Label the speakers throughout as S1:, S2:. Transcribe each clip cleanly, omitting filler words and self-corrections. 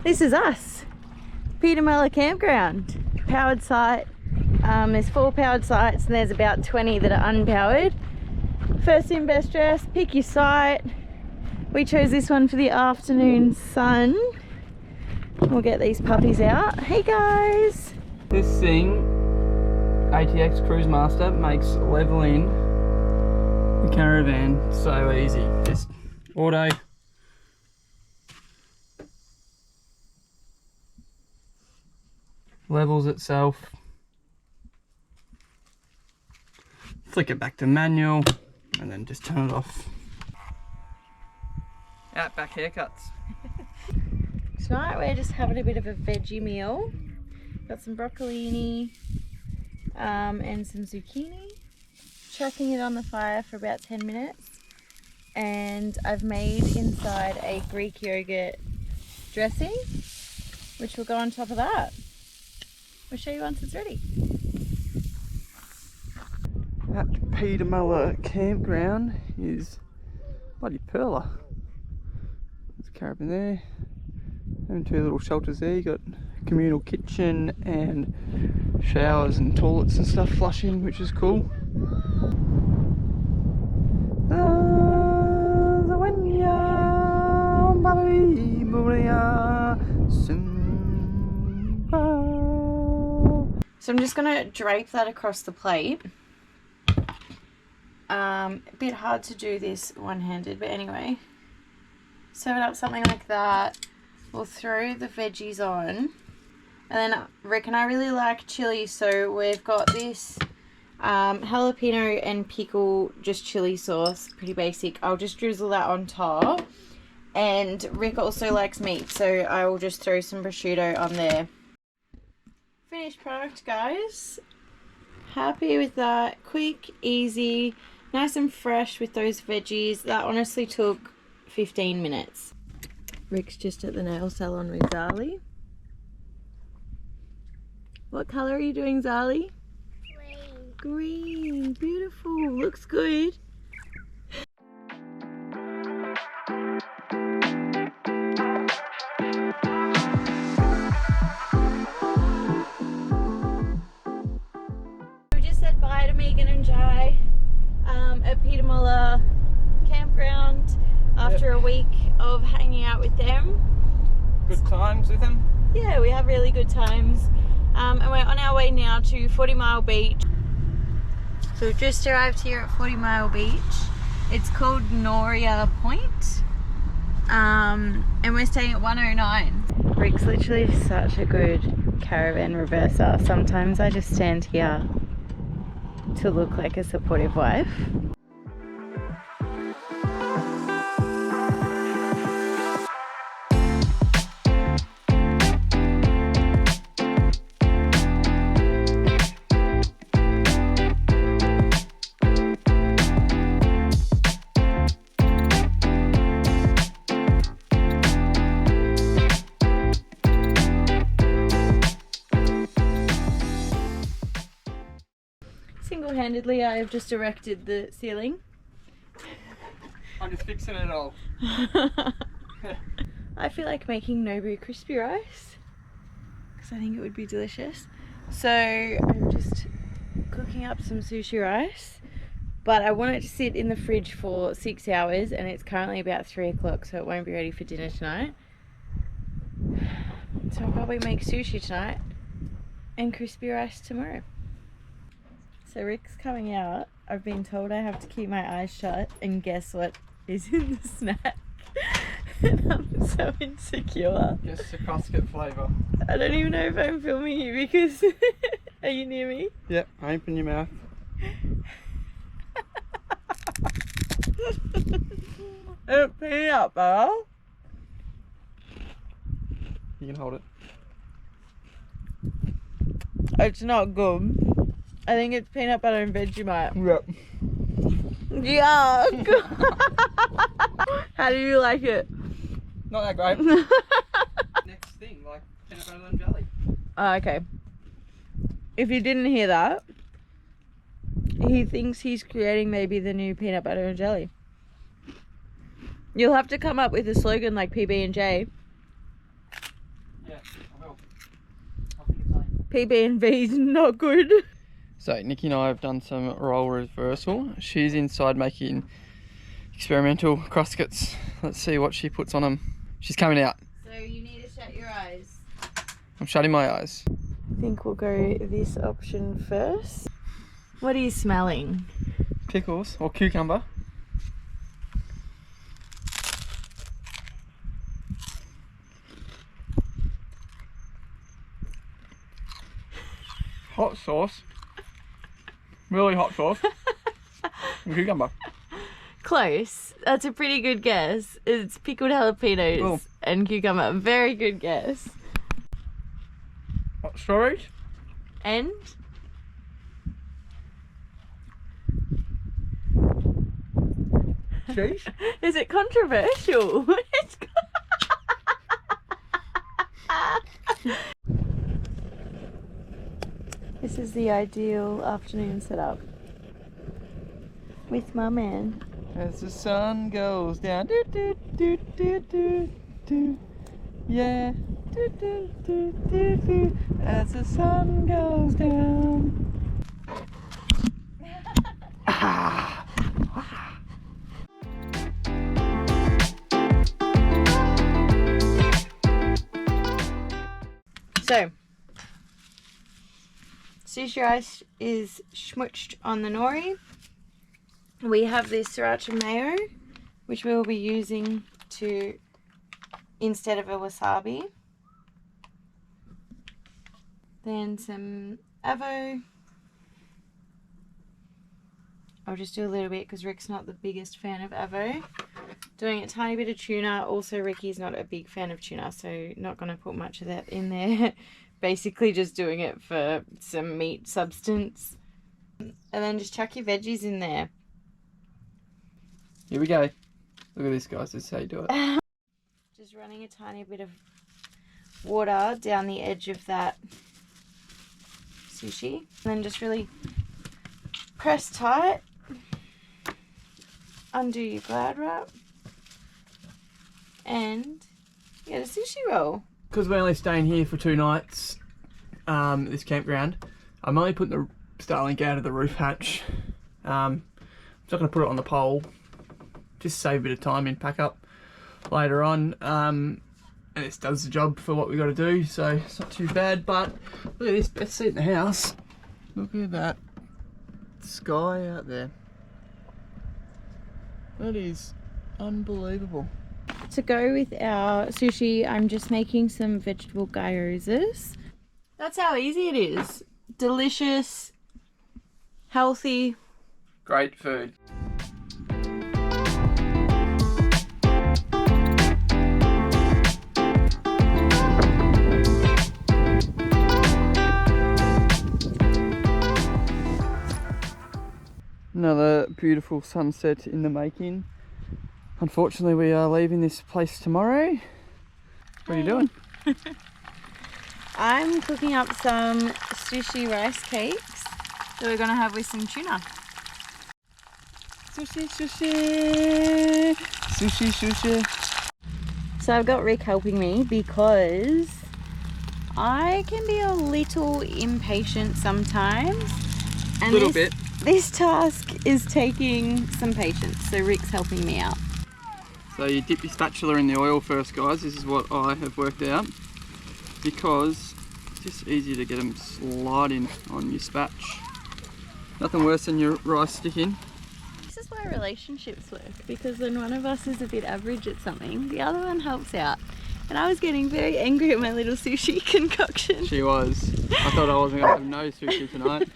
S1: This is us, Peedamulla Campground, powered site. There's 4 powered sites and there's about 20 that are unpowered. First in, best dressed, pick your site. We chose this one for the afternoon sun. We'll get these puppies out. Hey guys!
S2: This thing, ATX Cruise Master, makes leveling the Caravan so easy. Just auto. Levels itself. Flick it back to manual and then just turn it off. Outback haircuts.
S1: Tonight we're just having a bit of a veggie meal. Got some broccolini and some zucchini. Chucking it on the fire for about 10 minutes. And I've made inside a Greek yogurt dressing, which will go on top of that. We'll show you once it's ready.
S2: At Peedamulla Campground is bloody perler. There's a Caravan there. And 2 little shelters there. You got communal kitchen and showers and toilets and stuff flushing, which is cool.
S1: So I'm just gonna drape that across the plate. A bit hard to do this one-handed, but anyway. Serve it up something like that. We'll throw the veggies on. And then Rick and I really like chili, so we've got this jalapeno and pickle, just chili sauce, pretty basic. I'll just drizzle that on top. And Rick also likes meat, so I will just throw some prosciutto on there. Finished product, guys. Happy with that. Quick, easy, nice and fresh with those veggies. That honestly took 15 minutes. Rick's just at the nail salon with Zali. What colour are you doing, Zali?
S3: Green.
S1: Green. Beautiful. Looks good. We just said bye to Megan and Jai at Peedamulla Campground after a week of hanging out with them.
S2: Good times with them?
S1: Yeah, we have really good times. And we're on our way now to 40 Mile Beach. So we've just arrived here at 40 Mile Beach. It's called Noria Point. And we're staying at 109. Rick's literally such a good caravan reverser. Sometimes I just stand here to look like a supportive wife. Single-handedly, I have just erected the ceiling.
S2: I'm just fixing it all.
S1: I feel like making Nobu crispy rice because I think it would be delicious. So I'm just cooking up some sushi rice, but I want it to sit in the fridge for 6 hours and it's currently about 3 o'clock, so it won't be ready for dinner tonight. So I'll probably make sushi tonight and crispy rice tomorrow. So Rick's coming out. I've been told I have to keep my eyes shut, and guess what is in the snack? And I'm so insecure.
S2: Just a crusket flavour.
S1: I don't even know if I'm filming you because are you near me?
S2: Yep, open your mouth.
S1: It's peanut butter.
S2: You can hold it.
S1: It's not good. I think it's peanut butter and Vegemite.
S2: Yep.
S1: Yuck! How do you like it?
S2: Not that great. Next thing, like peanut butter and jelly.
S1: Oh, okay. If you didn't hear that, he thinks he's creating maybe the new peanut butter and jelly. You'll have to come up with a slogan like PB&J. PB&B's not good.
S2: So Nicky and I have done some role reversal. She's inside making experimental crosscuts. Let's see what she puts on them. She's coming out.
S1: So you need to shut your eyes.
S2: I'm shutting my eyes.
S1: I think we'll go this option first. What are you smelling?
S2: Pickles or cucumber. Hot sauce. Really hot sauce. And cucumber.
S1: Close. That's a pretty good guess. It's pickled jalapenos
S2: Cool.
S1: and cucumber. Very good guess.
S2: Hot strawberries.
S1: And
S2: Cheese.
S1: is it controversial? It's This is the ideal afternoon setup with my man.
S2: As the sun goes down, do do do do do do, yeah, do do do do do. As the sun goes down.
S1: So, sushi rice is schmutzed on the nori. We have this sriracha mayo, which we will be using to instead of a wasabi. Then some avo. I'll just do a little bit because Rick's not the biggest fan of avo. Doing a tiny bit of tuna. Also, Ricky's not a big fan of tuna, so not going to put much of that in there. Basically just doing it for some meat substance. And then just chuck your veggies in there.
S2: Here we go. Look at this, guys. This is how you do it.
S1: Just running a tiny bit of water down the edge of that sushi. And then just really press tight. Undo your glad wrap. And you get a sushi roll.
S2: Because we're only staying here for 2 nights at this campground, I'm only putting the Starlink out of the roof hatch. I'm not going to put it on the pole. Just save a bit of time in pack up later on. And this does the job for what we got to do, so it's not too bad. But look at this, best seat in the house. Look at that sky out there. That is unbelievable.
S1: To go with our sushi, I'm just making some vegetable gyozas. That's how easy it is. Delicious, healthy.
S2: Great food. Another beautiful sunset in the making. Unfortunately, we are leaving this place tomorrow. What are you doing?
S1: I'm cooking up some sushi rice cakes that we're going to have with some tuna.
S2: Sushi, sushi, sushi, sushi.
S1: So I've got Rick helping me because I can be a little impatient sometimes. And
S2: Little bit.
S1: This task is taking some patience, so Rick's helping me out.
S2: So you dip your spatula in the oil first, guys. This is what I have worked out, because it's just easier to get them sliding on your spatch. Nothing worse than your rice sticking.
S1: This is why relationships work, because when one of us is a bit average at something, the other one helps out. And I was getting very angry at my little sushi concoction.
S2: She was. I thought I wasn't going to have no sushi tonight.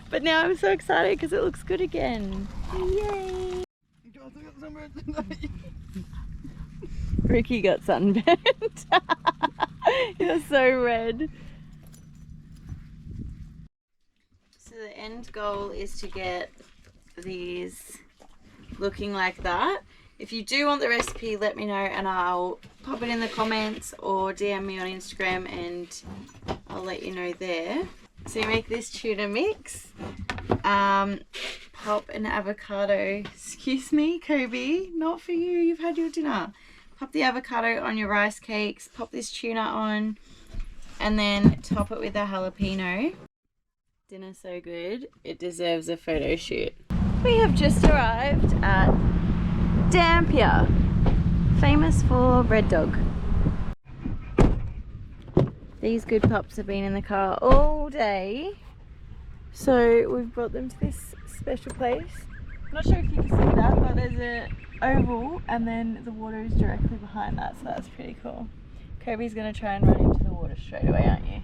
S1: But now I'm so excited because it looks good again. Yay! Ricky got sunburned. You're so red. So the end goal is to get these looking like that. If you do want the recipe, let me know and I'll pop it in the comments or DM me on Instagram and I'll let you know there. So you make this tuna mix, pop an avocado, excuse me Kobe, not for you, you've had your dinner. Pop the avocado on your rice cakes, pop this tuna on, and then top it with a jalapeno. Dinner's so good, it deserves a photo shoot. We have just arrived at Dampier, famous for Red Dog. These good pups have been in the car all day, so we've brought them to this special place. I'm not sure if you can see that, but there's an oval and then the water is directly behind that, so that's pretty cool. Kobe's gonna try and run into the water straight away, aren't you?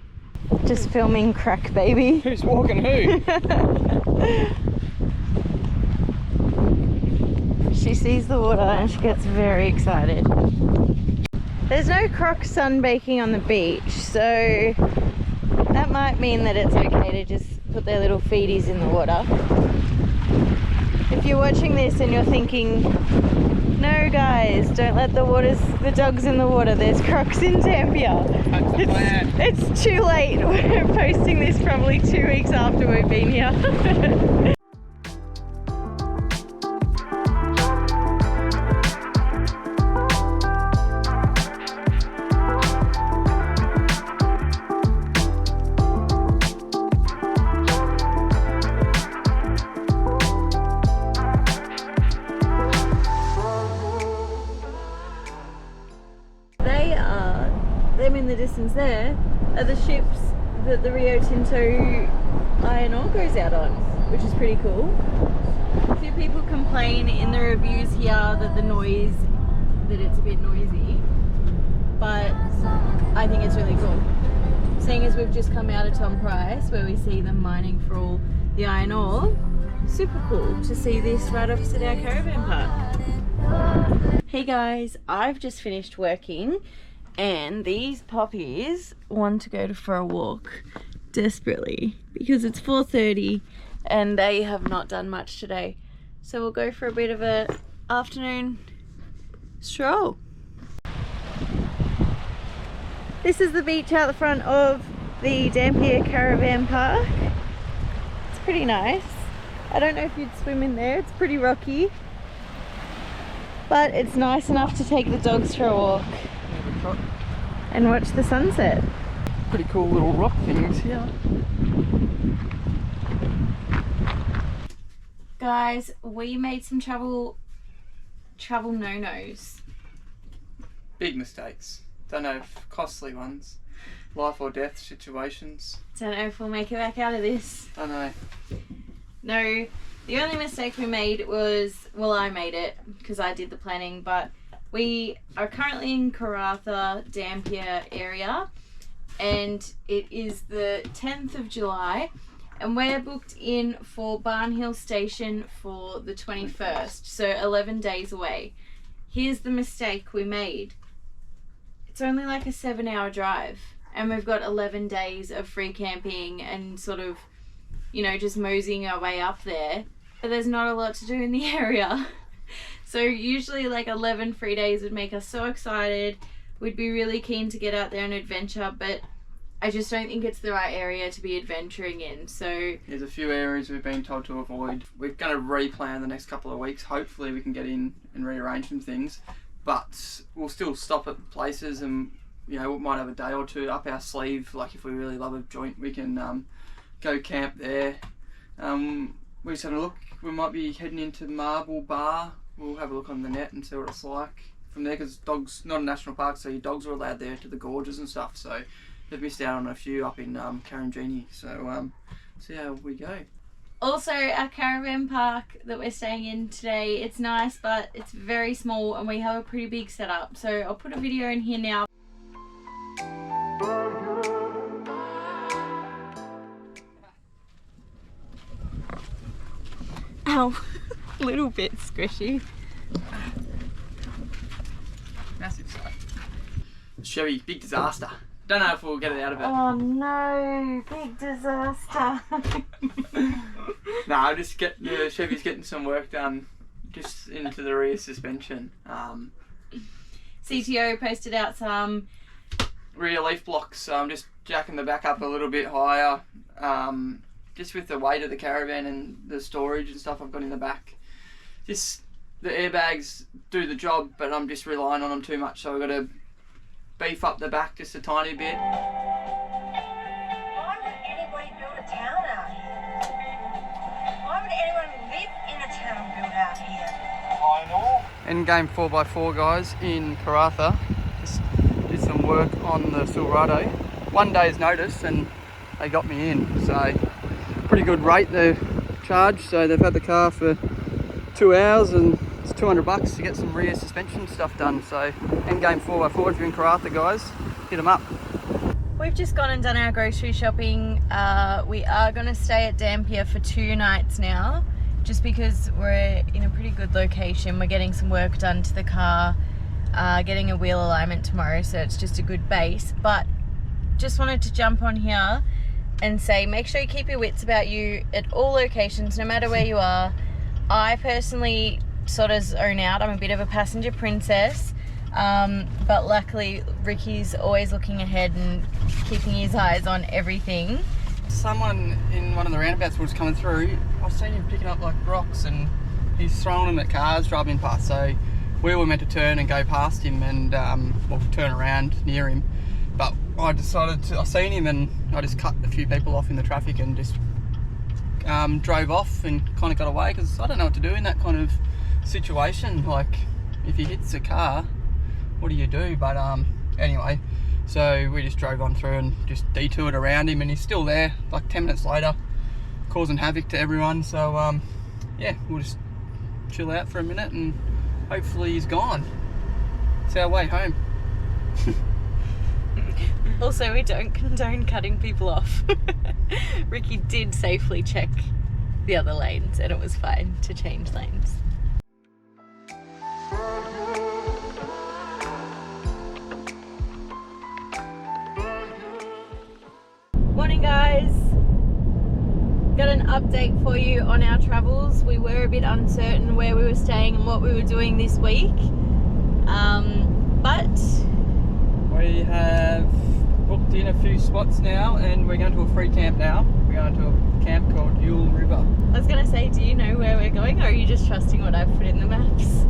S1: Just filming crack baby.
S2: Who's walking who?
S1: She sees the water and she gets very excited. There's no croc sunbaking on the beach, so that might mean that it's okay to just put their little feeties in the water. If you're watching this and you're thinking, no guys, don't let the dogs in the water, there's crocs in Dampier.
S2: That's the plan.
S1: It's too late. We're posting this probably 2 weeks after we've been here. Them in the distance there are the ships that the Rio Tinto iron ore goes out on, which is pretty cool. A few people complain in the reviews here that it's a bit noisy, but I think it's really cool. Seeing as we've just come out of Tom Price where we see them mining for all the iron ore, super cool to see this right opposite our caravan park. Hey guys, I've just finished working and these puppies want to go for a walk desperately because it's 4:30 and they have not done much today. So we'll go for a bit of a afternoon stroll. This is the beach out the front of the Dampier Caravan Park. It's pretty nice. I don't know if you'd swim in there, it's pretty rocky. But it's nice enough to take the dogs for a walk and watch the sunset.
S2: Pretty cool little rock things here.
S1: Guys, we made some travel no-nos.
S2: Big mistakes. Don't know if costly ones. Life or death situations.
S1: Don't know if we'll make it back out of this.
S2: I know.
S1: No, the only mistake we made was, well, I made it because I did the planning, but we are currently in Keraudren, Dampier area, and it is the 10th of July, and we're booked in for Barn Hill Station for the 21st, so 11 days away. Here's the mistake we made. It's only like a 7-hour drive, and we've got 11 days of free camping and sort of, you know, just moseying our way up there, but there's not a lot to do in the area. So usually like 11 free days would make us so excited. We'd be really keen to get out there and adventure, but I just don't think it's the right area to be adventuring in. So
S2: there's a few areas we've been told to avoid. We're going to replan the next couple of weeks. Hopefully we can get in and rearrange some things, but we'll still stop at places and, you know, we might have a day or two up our sleeve. Like if we really love a joint, we can go camp there. We just had a look. We might be heading into Marble Bar. We'll have a look on the net and see what it's like from there, because dogs, not a national park, so your dogs are allowed there to the gorges and stuff, so they've missed out on a few up in Keraudren, so see how we go.
S1: Also, our caravan park that we're staying in today, it's nice, but it's very small and we have a pretty big setup, so I'll put a video in here now. Ow. A little bit squishy.
S2: Massive size. Chevy, big disaster. Don't know if we'll get it out of it.
S1: Oh no, big disaster.
S2: No, the Chevy's getting some work done just into the rear suspension.
S1: CTO posted out some
S2: rear leaf blocks, so I'm just jacking the back up a little bit higher. Just with the weight of the caravan and the storage and stuff I've got in the back. Just the airbags do the job, but I'm just relying on them too much, so I've got to beef up the back just a tiny bit. Endgame 4x4 guys in Karratha. Just did some work on the Silverado. 1 day's notice and they got me in. So pretty good rate they charged. So they've had the car for 2 hours and it's $200 to get some rear suspension stuff done. So Endgame 4x4 if you're in Karratha guys, hit them up.
S1: We've just gone and done our grocery shopping. We are going to stay at Dampier for 2 nights now, just because we're in a pretty good location. We're getting some work done to the car, getting a wheel alignment tomorrow, so it's just a good base. But just wanted to jump on here and say, make sure you keep your wits about you at all locations, no matter where you are. I personally sort of zone out. I'm a bit of a passenger princess. But luckily Ricky's always looking ahead and keeping his eyes on everything.
S2: Someone in one of the roundabouts was coming through. I've seen him picking up like rocks and he's throwing them at cars driving past. So we were meant to turn and go past him and well, turn around near him. But I decided to, I seen him and I just cut a few people off in the traffic and just drove off and kind of got away, because I don't know what to do in that kind of situation. Like if he hits a car, what do you do? But anyway, so we just drove on through and just detoured around him and he's still there like 10 minutes later causing havoc to everyone. So yeah, we'll just chill out for a minute and hopefully he's gone. It's our way home.
S1: Also, we don't condone cutting people off. Ricky did safely check the other lanes and it was fine to change lanes. Morning guys, got an update for you on our travels. We were a bit uncertain where we were staying and what we were doing this week, but
S2: we have booked in a few spots now and we're going to a free camp now. We're going to a camp called Yule River.
S1: I was going to say, do you know where we're going, or are you just trusting what I've put in the maps?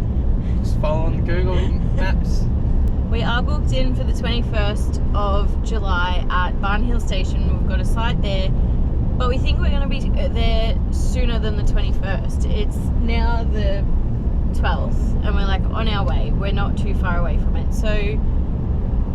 S2: Just following the Google Maps.
S1: We are booked in for the 21st of July at Barn Hill Station. We've got a site there, but we think we're going to be there sooner than the 21st. It's now the 12th and we're like on our way. We're not too far away from it. So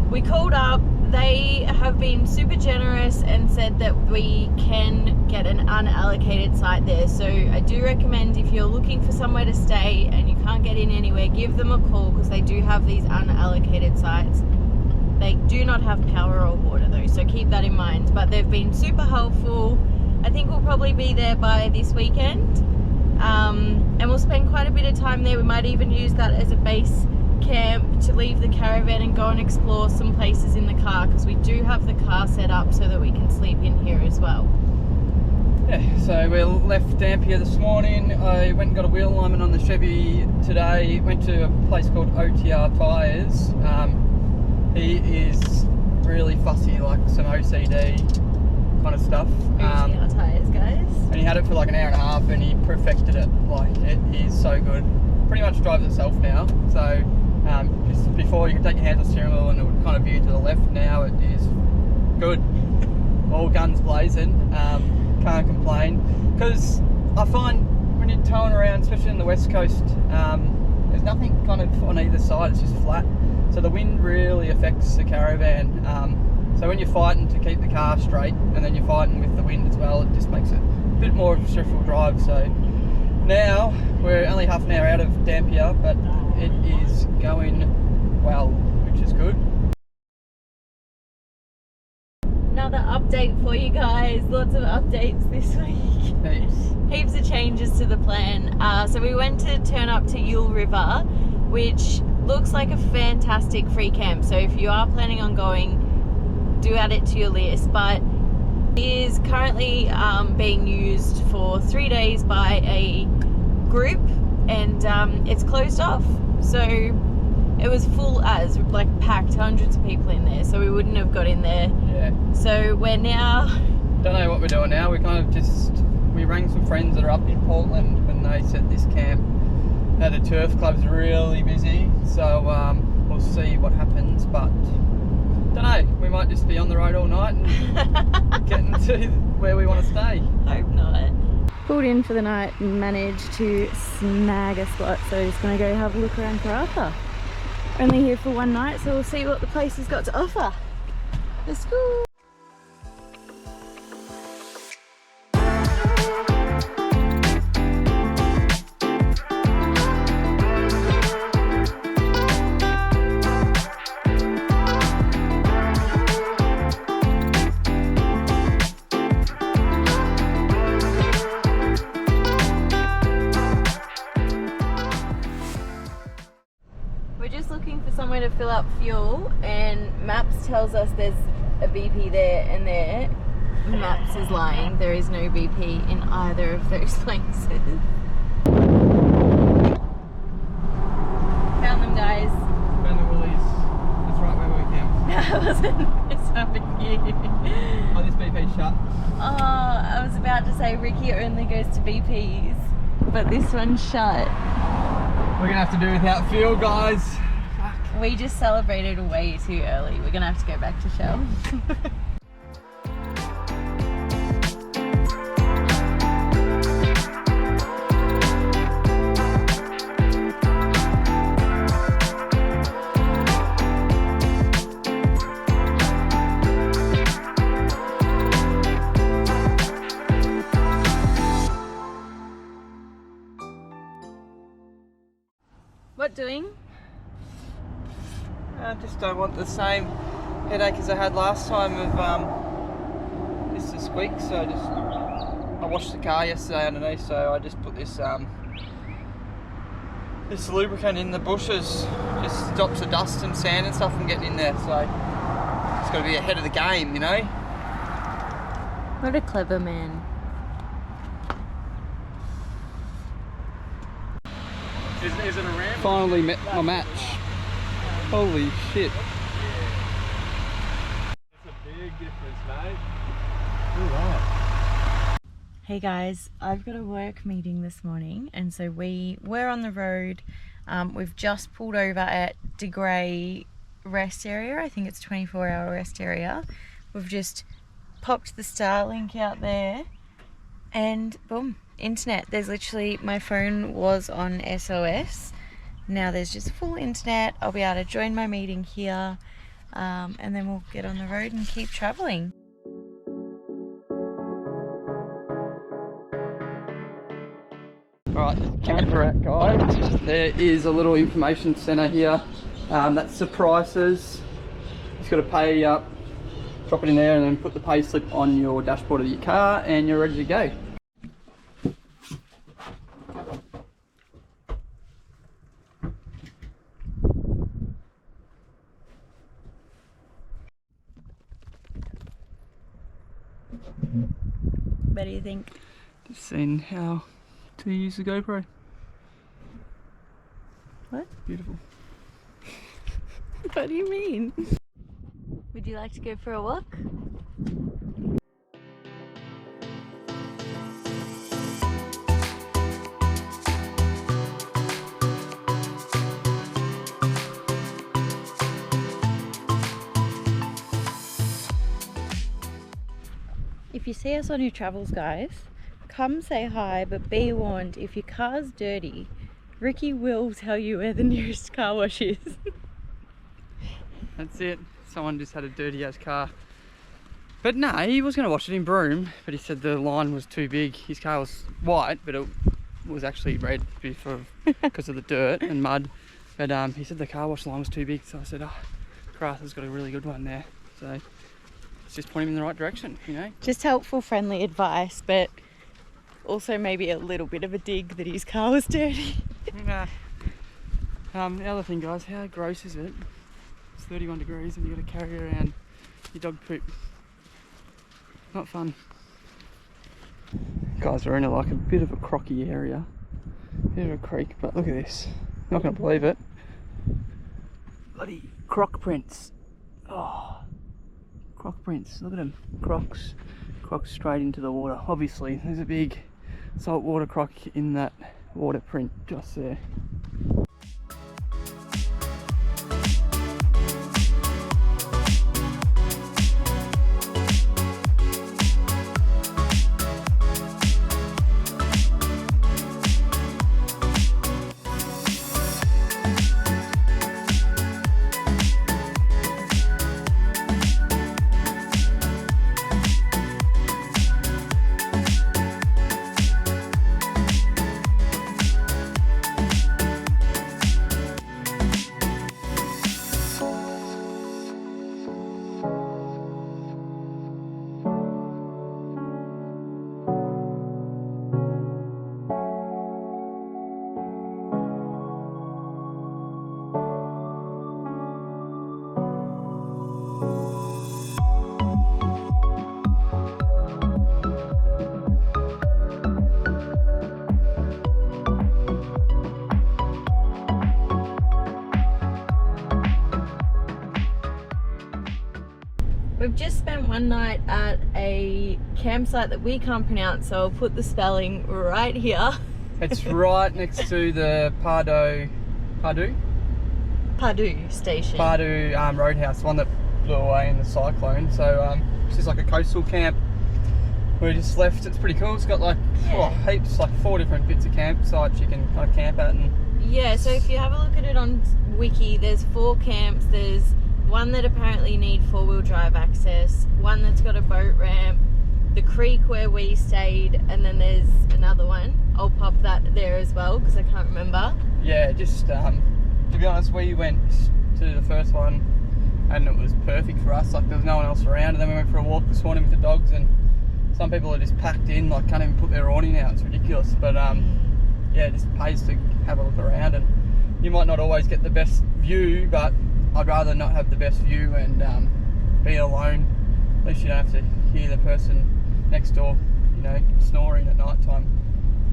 S1: we called up. They have been super generous and said that we can get an unallocated site there. So I do recommend, if you're looking for somewhere to stay and you can't get in anywhere, give them a call, because they do have these unallocated sites. They do not have power or water though, so keep that in mind. But they've been super helpful. I think we'll probably be there by this weekend. And we'll spend quite a bit of time there. We might even use that as a base camp to leave the caravan and go and explore some places in the car, because we do have the car set up so that we can sleep in here as well.
S2: Yeah, so we left Dampier this morning. I went and got a wheel alignment on the Chevy today. Went to a place called OTR Tyres. He is really fussy, like some OCD kind of stuff.
S1: OTR Tyres, guys.
S2: And he had it for like an hour and a half and he perfected it. Like, it is so good. Pretty much drives itself now. So just before, you can take your hands off the steering wheel and it would kind of veer to the left. Now it is good. All guns blazing. Can't complain. Because I find when you're towing around, especially in the west coast, there's nothing kind of on either side. It's just flat. So the wind really affects the Caravan. So when you're fighting to keep the car straight and then you're fighting with the wind as well, it just makes it a bit more of a stressful drive. So now we're only half an hour out of Dampier, but it is going well, which is good.
S1: Another update for you guys. Lots of updates this week. Heaps of changes to the plan. So we went to turn up to Yule River, which looks like a fantastic free camp. So if you are planning on going, do add it to your list. But it is currently being used for 3 days by a group, and it's closed off. So it was full as, like, packed, hundreds of people in there, so we wouldn't have got in there.
S2: Yeah.
S1: So we're now...
S2: Don't know what we're doing now. We kind of just... We rang some friends that are up in Portland when they said this camp. Now the turf club's really busy, so we'll see what happens, but... Don't know. We might just be on the road all night and getting to where we want to stay.
S1: Hope not. pulled in for the night and managed to snag a spot, so just gonna go have a look around Caravan. Only here for one night, so we'll see what the place has got to offer. Let's go! Somewhere to fill up fuel, and Maps tells us there's a BP there and there. Maps is lying, there is no BP in either of those places. Found them, guys.
S2: Found the Woolies. That's right where we camped.
S1: That wasn't this over here.
S2: Oh, this BP's shut.
S1: Oh, I was about to say Ricky only goes to BP's, but this one's shut.
S2: We're gonna have to do without fuel, guys.
S1: We just celebrated way too early. We're gonna have to go back to Shell. What doing?
S2: I just don't want the same headache as I had last time of this to squeak, so I washed the car yesterday underneath, so I just put this this lubricant in the bushes, just stops the dust and sand and stuff from getting in there, so it's got to be ahead of the game, you know.
S1: What a clever man.
S2: Is it a ramp? Finally met my match. Holy shit.
S3: That's a big difference, mate.
S2: Look at that.
S1: Hey guys, I've got a work meeting this morning, and so we were on the road. We've just pulled over at De Grey rest area. I think it's 24-hour rest area. We've just popped the Starlink out there and boom, internet. There's literally, my phone was on SOS. Now there's just full internet. I'll be able to join my meeting here, and then we'll get on the road and keep traveling.
S2: Alright, Camper guys. There is a little information centre here. That's the prices. You've got to pay up, drop it in there, and then put the pay slip on your dashboard of your car, and you're ready to go.
S1: What do you think?
S2: Just seen how to use the GoPro.
S1: What?
S2: Beautiful.
S1: What do you mean? Would you like to go for a walk? If you see us on your travels, guys, come say hi, but be warned, if your car's dirty, Ricky will tell you where the nearest car wash is.
S2: That's it. Someone just had a dirty ass car. But no, he was going to wash it in Broome, but he said the line was too big. His car was white, but it was actually red because of the dirt and mud. But he said the car wash line was too big, so I said, oh, Caravan's got a really good one there. So let's just point him in the right direction, you know.
S1: Just helpful, friendly advice, but also maybe a little bit of a dig that his car was dirty.
S2: Nah. The other thing, guys, how gross is it? It's 31 degrees and you've got to carry around your dog poop. Not fun. Guys, we're in a bit of a crocky area. Bit of a creek, but look at this. Not going to believe it. Bloody croc prints. Oh, croc prints. Look at them. Crocs straight into the water. Obviously, there's a big saltwater croc in that water print just there.
S1: We've just spent one night at a campsite that we can't pronounce, so I'll put the spelling right here.
S2: It's right next to the Pardue
S1: station.
S2: Pardue Roadhouse, the one that blew away in the cyclone. So it's just like a coastal camp. We just left. It's pretty cool. It's got like heaps, like 4 different bits of campsites you can kind of camp at. And
S1: yeah, so if you have a look at it on Wiki, there's 4 camps. There's one that apparently need 4-wheel drive access, one that's got a boat ramp, the creek where we stayed, and then there's another one. I'll pop that there as well because I can't remember.
S2: Yeah, just to be honest, we went to the first one and it was perfect for us. Like there was no one else around, and then we went for a walk this morning with the dogs, and some people are just packed in, like can't even put their awning out. It's ridiculous. But yeah, it just pays to have a look around, and you might not always get the best view, but I'd rather not have the best view and be alone. At least you don't have to hear the person next door, you know, snoring at night time,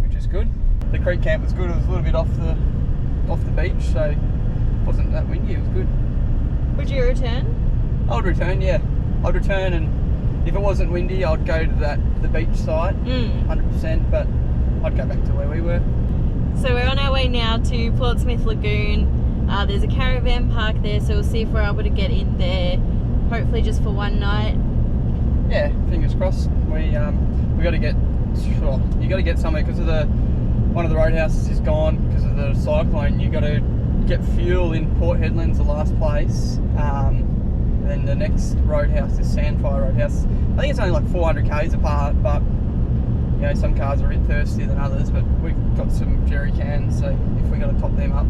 S2: which is good. The creek camp was good. It was a little bit off the beach, so it wasn't that windy. It was good.
S1: Would you return?
S2: I would return, yeah. I'd return, and if it wasn't windy, I'd go to the beach site, 100%. But I'd go back to where we were.
S1: So we're on our way now to Portsmouth Lagoon. There's a caravan park there, so we'll see if we're able to get in there, hopefully just for one night.
S2: Yeah, fingers crossed. We got to get, you got to get somewhere because of one of the roadhouses is gone because of the cyclone. You got to get fuel in Port Hedland's the last place. And then the next roadhouse is Sandfire Roadhouse. I think it's only like 400 k's apart, but you know, some cars are a bit thirstier than others. But we've got some jerry cans, so if we got to top them up,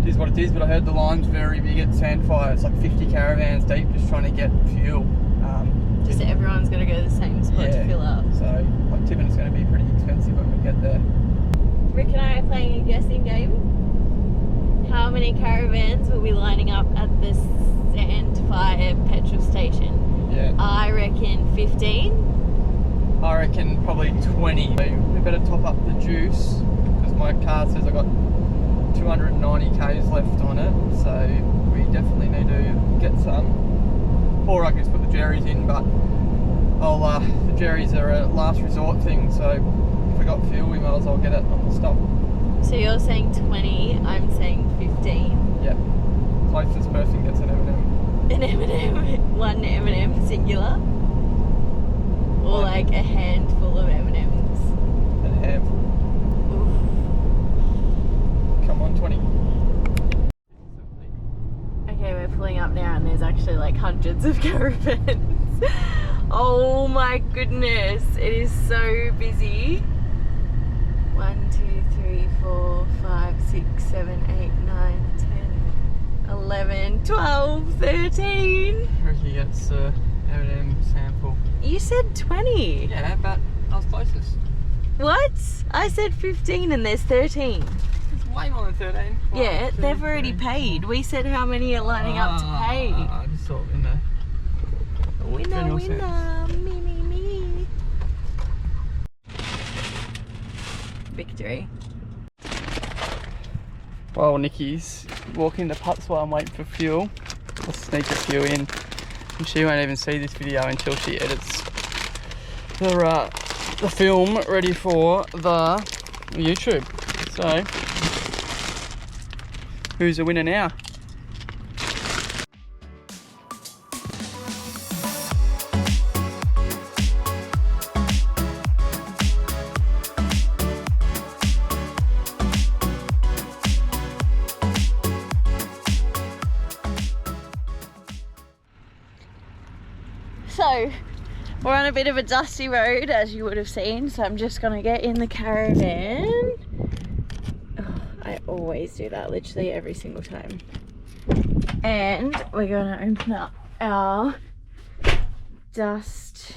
S2: it is what it is. But I heard the line's very big at Sandfire. It's like 50 caravans deep just trying to get fuel.
S1: Just everyone's got to go to the same spot to fill up.
S2: So I'm tipping it's going to be pretty expensive when we get there.
S1: Rick and I are playing a guessing game. How many caravans will be lining up at the Sandfire petrol station?
S2: Yeah.
S1: I reckon 15.
S2: I reckon probably 20. We better top up the juice because my car says I got 290 k's left on it, so we definitely need to get some. Or I can just put the jerrys in, but the jerrys are a last resort thing, so if we got fuel, we might as well get it on the stop.
S1: So you're saying 20, I'm saying 15.
S2: Yep. Closest person gets an M&M.
S1: An M&M, one M&M singular, or like a handful of M&Ms.
S2: A handful. Oof. Come on, 20.
S1: Okay, we're pulling up now and there's actually like hundreds of caravans. Oh my goodness, it is so busy. 1, 2, 3, 4, 5, 6, 7, 8, 9, 10, 11, 12, 13.
S2: Ricky gets M&M sample.
S1: You said 20.
S2: Yeah, but I was closest.
S1: What? I said 15 and there's 13.
S2: It's way more than 13.
S1: Yeah, they've already paid. We said how many are lining up to pay.
S2: I just thought
S1: Winner, me. Victory.
S2: Well, Nicky's walking the putts while I'm waiting for fuel. I'll sneak a few in, and she won't even see this video until she edits the film ready for the YouTube. So, who's the winner now?
S1: So, we're on a bit of a dusty road, as you would have seen, so I'm just gonna get in the caravan. Oh, I always do that, literally every single time. And we're gonna open up our dust.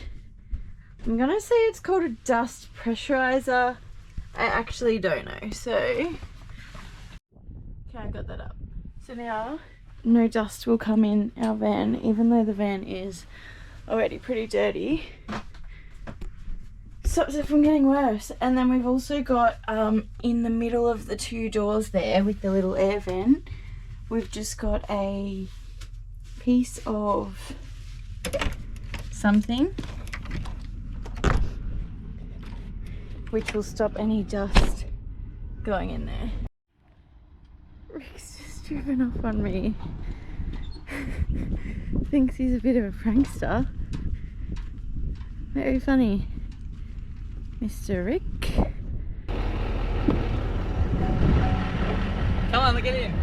S1: I'm gonna say it's called a dust pressurizer. I actually don't know, so. Okay, I got that up. So now, no dust will come in our van, even though the van is already pretty dirty. Stops it from getting worse. And then we've also got in the middle of the 2 doors there with the little air vent, we've just got a piece of something which will stop any dust going in there. Rick's just driven off on me. Thinks he's a bit of a prankster. Very funny, Mr. Rick.
S2: Come on, look at him.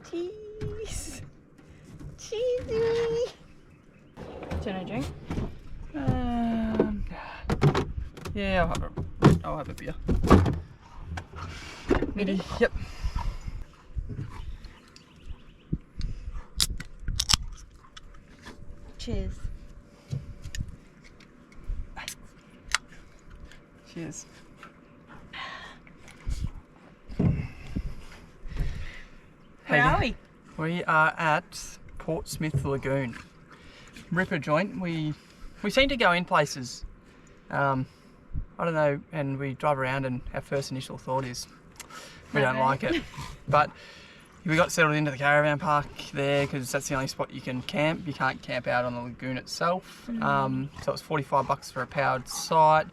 S1: Cheese. Cheesy. Do you want a drink?
S2: Yeah, I'll have a beer.
S1: Ready?
S2: Yep.
S1: Cheers.
S2: Cheers.
S1: Where are we?
S2: We are at Portsmouth Lagoon. Ripper joint. We seem to go in places. I don't know, and we drive around and our first initial thought is we don't like it. But we got settled into the caravan park there because that's the only spot you can camp. You can't camp out on the lagoon itself. So it's $45 for a powered site.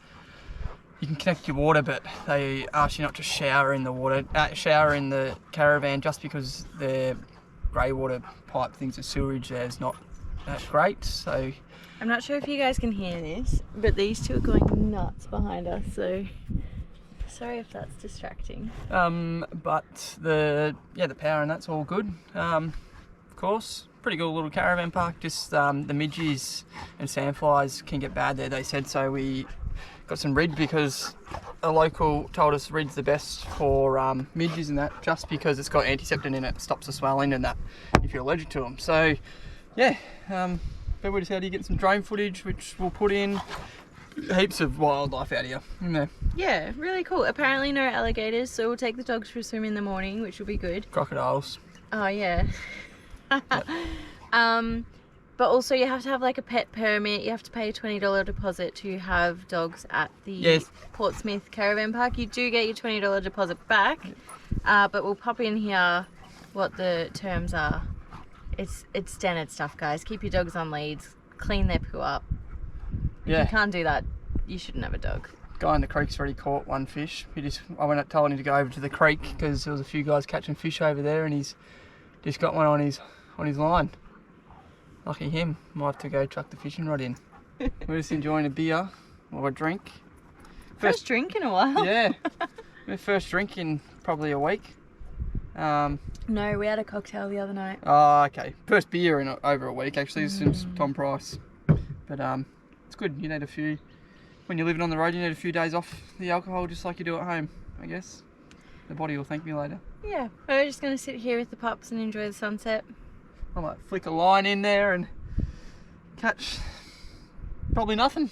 S2: You can connect your water, but they ask you not to shower in the water, shower in the caravan just because their grey water pipe things of sewage there's not that great. So
S1: I'm not sure if you guys can hear this, but these two are going nuts behind us, so sorry if that's distracting.
S2: But the power and that's all good. Of course, pretty good little caravan park. Just the midges and sandflies can get bad there, they said, so we got some rid because a local told us red's the best for midges and that, just because it's got antiseptic in it, stops the swelling and that if you're allergic to them. So yeah, but we decided to get some drone footage which we'll put in. Heaps of wildlife out here in there.
S1: Yeah, really cool. Apparently no alligators, so we'll take the dogs for a swim in the morning, which will be good.
S2: Crocodiles.
S1: Oh yeah. But also you have to have like a pet permit. You have to pay a $20 deposit to have dogs at the Portsmouth Caravan Park. You do get your $20 deposit back, but we'll pop in here what the terms are. It's standard stuff, guys. Keep your dogs on leads, clean their poo up. If you can't do that, you shouldn't have a dog.
S2: Guy in the creek's already caught one fish. I went up telling him to go over to the creek because there was a few guys catching fish over there, and he's just got one on his line. Lucky him. Might have to go chuck the fishing rod in. We're just enjoying a beer or a drink.
S1: First drink in a while.
S2: Yeah, my first drink in probably a week.
S1: No, we had a cocktail the other night.
S2: Oh, okay. First beer in over a week actually since Tom Price. But it's good. You need a few. When you're living on the road, you need a few days off the alcohol, just like you do at home, I guess. The body will thank me later.
S1: Yeah, we're just going to sit here with the pups and enjoy the sunset.
S2: I might flick a line in there and catch probably nothing.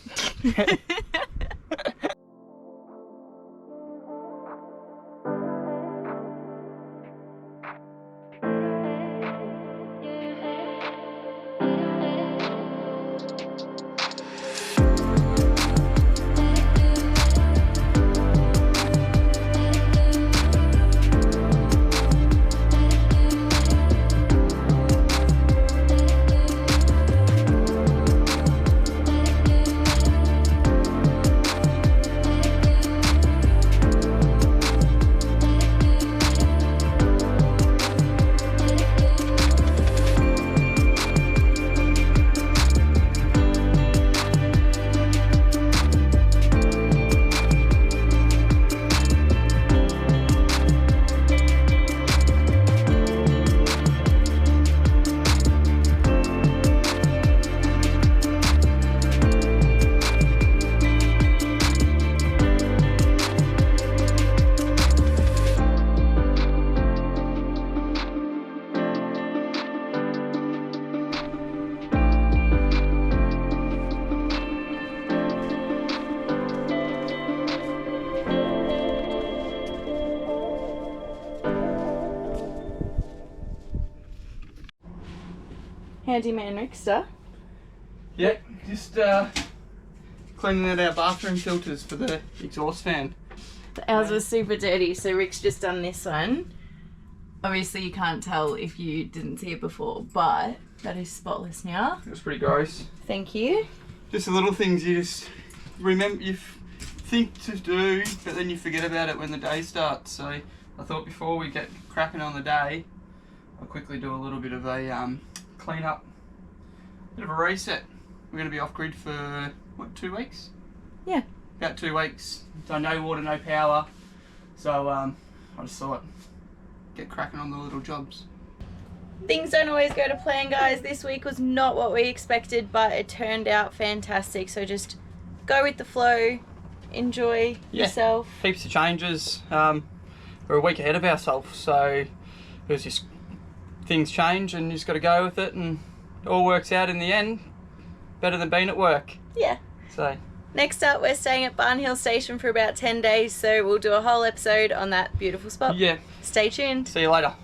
S1: handyman Rickster.
S2: Yep, just cleaning out our bathroom filters for the exhaust fan.
S1: Ours was super dirty, so Rick's just done this one. Obviously you can't tell if you didn't see it before, but that is spotless now.
S2: It was pretty gross.
S1: Thank you.
S2: Just the little things you just remember, you think to do, but then you forget about it when the day starts. So I thought before we get cracking on the day, I'll quickly do a little bit of a clean up, bit of a reset. We're going to be off grid for, what, 2 weeks?
S1: Yeah.
S2: About 2 weeks. So no water, no power. So I just thought, get cracking on the little jobs.
S1: Things don't always go to plan, guys. This week was not what we expected, but it turned out fantastic. So just go with the flow, enjoy yourself.
S2: Heaps of changes. We're a week ahead of ourselves, so it was just things change and you just got to go with it, and it all works out in the end. Better than being at work.
S1: Yeah.
S2: So
S1: next up, we're staying at Barn Hill Station for about 10 days, so we'll do a whole episode on that beautiful spot.
S2: yeah.
S1: Stay tuned.
S2: See you later.